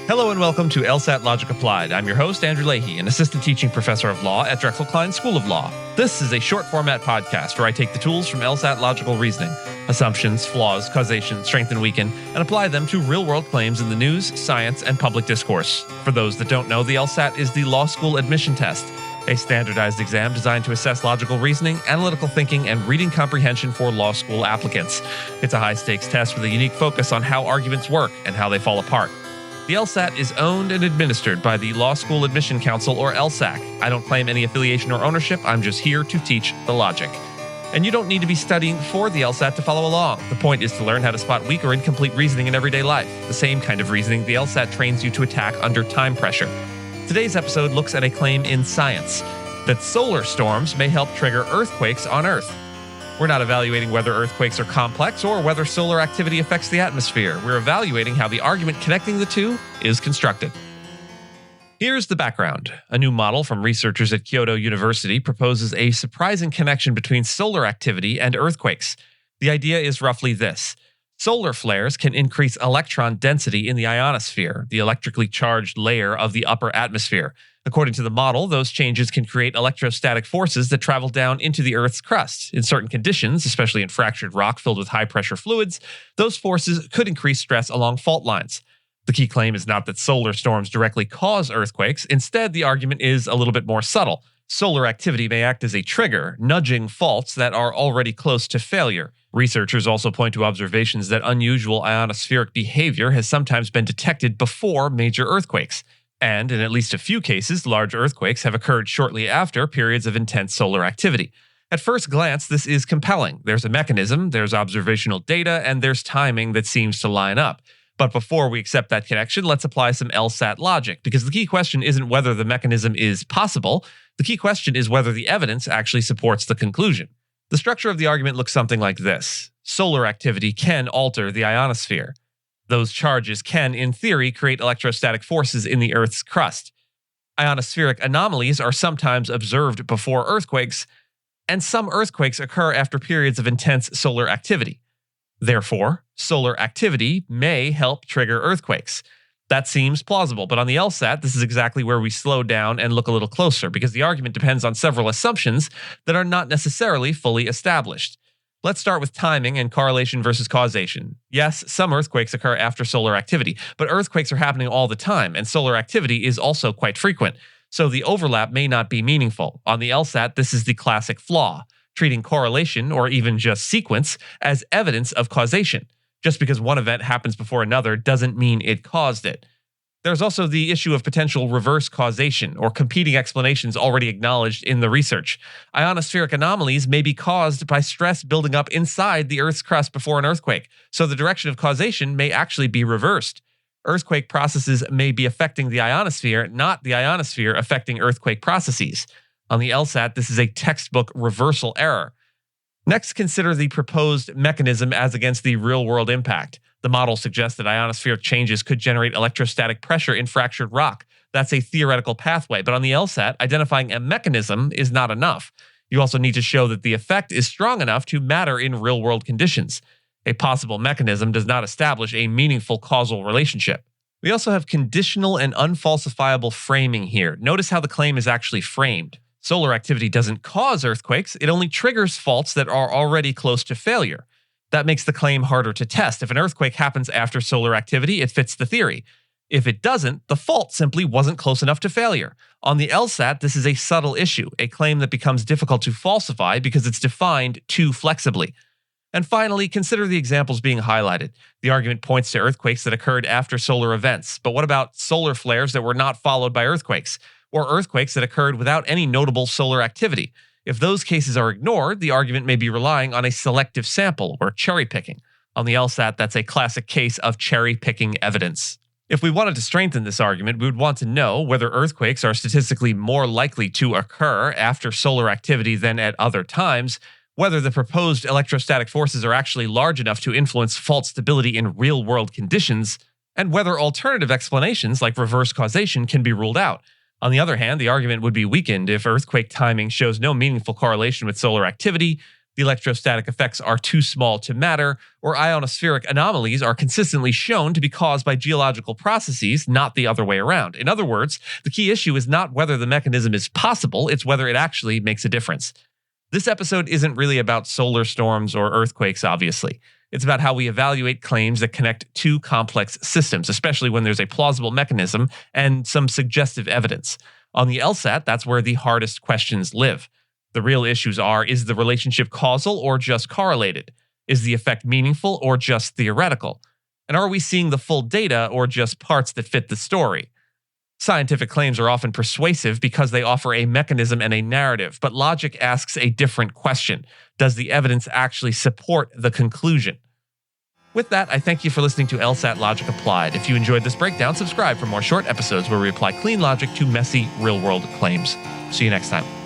Hello and welcome to LSAT Logic Applied. I'm your host, Andrew Leahy, an assistant teaching professor of law at Drexel Klein School of Law. This is a short format podcast where I take the tools from LSAT logical reasoning, assumptions, flaws, causation, strength and weaken, and apply them to real-world claims in the news, science, and public discourse. For those that don't know, the LSAT is the law school admission test, a standardized exam designed to assess logical reasoning, analytical thinking, and reading comprehension for law school applicants. It's a high-stakes test with a unique focus on how arguments work and how they fall apart. The LSAT is owned and administered by the Law School Admission Council, or LSAC. I don't claim any affiliation or ownership. I'm just here to teach the logic. And you don't need to be studying for the LSAT to follow along. The point is to learn how to spot weak or incomplete reasoning in everyday life. The same kind of reasoning the LSAT trains you to attack under time pressure. Today's episode looks at a claim in science that solar storms may help trigger earthquakes on Earth. We're not evaluating whether earthquakes are complex or whether solar activity affects the atmosphere. We're evaluating how the argument connecting the two is constructed. Here's the background. A new model from researchers at Kyoto University proposes a surprising connection between solar activity and earthquakes. The idea is roughly this. Solar flares can increase electron density in the ionosphere, the electrically charged layer of the upper atmosphere. According to the model, those changes can create electrostatic forces that travel down into the Earth's crust. In certain conditions, especially in fractured rock filled with high-pressure fluids, those forces could increase stress along fault lines. The key claim is not that solar storms directly cause earthquakes. Instead, the argument is a little bit more subtle. Solar activity may act as a trigger, nudging faults that are already close to failure. Researchers also point to observations that unusual ionospheric behavior has sometimes been detected before major earthquakes. And in at least a few cases, large earthquakes have occurred shortly after periods of intense solar activity. At first glance, this is compelling. There's a mechanism, there's observational data, and there's timing that seems to line up. But before we accept that connection, let's apply some LSAT logic, because the key question isn't whether the mechanism is possible. The key question is whether the evidence actually supports the conclusion. The structure of the argument looks something like this. Solar activity can alter the ionosphere. Those charges can, in theory, create electrostatic forces in the Earth's crust. Ionospheric anomalies are sometimes observed before earthquakes, and some earthquakes occur after periods of intense solar activity. Therefore, solar activity may help trigger earthquakes. That seems plausible, but on the LSAT, this is exactly where we slow down and look a little closer, because the argument depends on several assumptions that are not necessarily fully established. Let's start with timing and correlation versus causation. Yes, some earthquakes occur after solar activity, but earthquakes are happening all the time, and solar activity is also quite frequent, so the overlap may not be meaningful. On the LSAT, this is the classic flaw, treating correlation, or even just sequence, as evidence of causation. Just because one event happens before another doesn't mean it caused it. There's also the issue of potential reverse causation, or competing explanations already acknowledged in the research. Ionospheric anomalies may be caused by stress building up inside the Earth's crust before an earthquake, so the direction of causation may actually be reversed. Earthquake processes may be affecting the ionosphere, not the ionosphere affecting earthquake processes. On the LSAT, this is a textbook reversal error. Next, consider the proposed mechanism as against the real-world impact. The model suggests that ionospheric changes could generate electrostatic pressure in fractured rock. That's a theoretical pathway, but on the LSAT, identifying a mechanism is not enough. You also need to show that the effect is strong enough to matter in real-world conditions. A possible mechanism does not establish a meaningful causal relationship. We also have conditional and unfalsifiable framing here. Notice how the claim is actually framed. Solar activity doesn't cause earthquakes, it only triggers faults that are already close to failure. That makes the claim harder to test. If an earthquake happens after solar activity, it fits the theory. If it doesn't, the fault simply wasn't close enough to failure. On the LSAT, this is a subtle issue, a claim that becomes difficult to falsify because it's defined too flexibly. And finally, consider the examples being highlighted. The argument points to earthquakes that occurred after solar events, but what about solar flares that were not followed by earthquakes? Or earthquakes that occurred without any notable solar activity? If those cases are ignored, the argument may be relying on a selective sample, or cherry picking. On the LSAT, that's a classic case of cherry picking evidence. If we wanted to strengthen this argument, we would want to know whether earthquakes are statistically more likely to occur after solar activity than at other times, whether the proposed electrostatic forces are actually large enough to influence fault stability in real-world conditions, and whether alternative explanations like reverse causation can be ruled out. On the other hand, the argument would be weakened if earthquake timing shows no meaningful correlation with solar activity, the electrostatic effects are too small to matter, or ionospheric anomalies are consistently shown to be caused by geological processes, not the other way around. In other words, the key issue is not whether the mechanism is possible, it's whether it actually makes a difference. This episode isn't really about solar storms or earthquakes, obviously. It's about how we evaluate claims that connect two complex systems, especially when there's a plausible mechanism and some suggestive evidence. On the LSAT, that's where the hardest questions live. The real issues are, is the relationship causal or just correlated? Is the effect meaningful or just theoretical? And are we seeing the full data or just parts that fit the story? Scientific claims are often persuasive because they offer a mechanism and a narrative, but logic asks a different question. Does the evidence actually support the conclusion? With that, I thank you for listening to LSAT Logic Applied. If you enjoyed this breakdown, subscribe for more short episodes where we apply clean logic to messy, real-world claims. See you next time.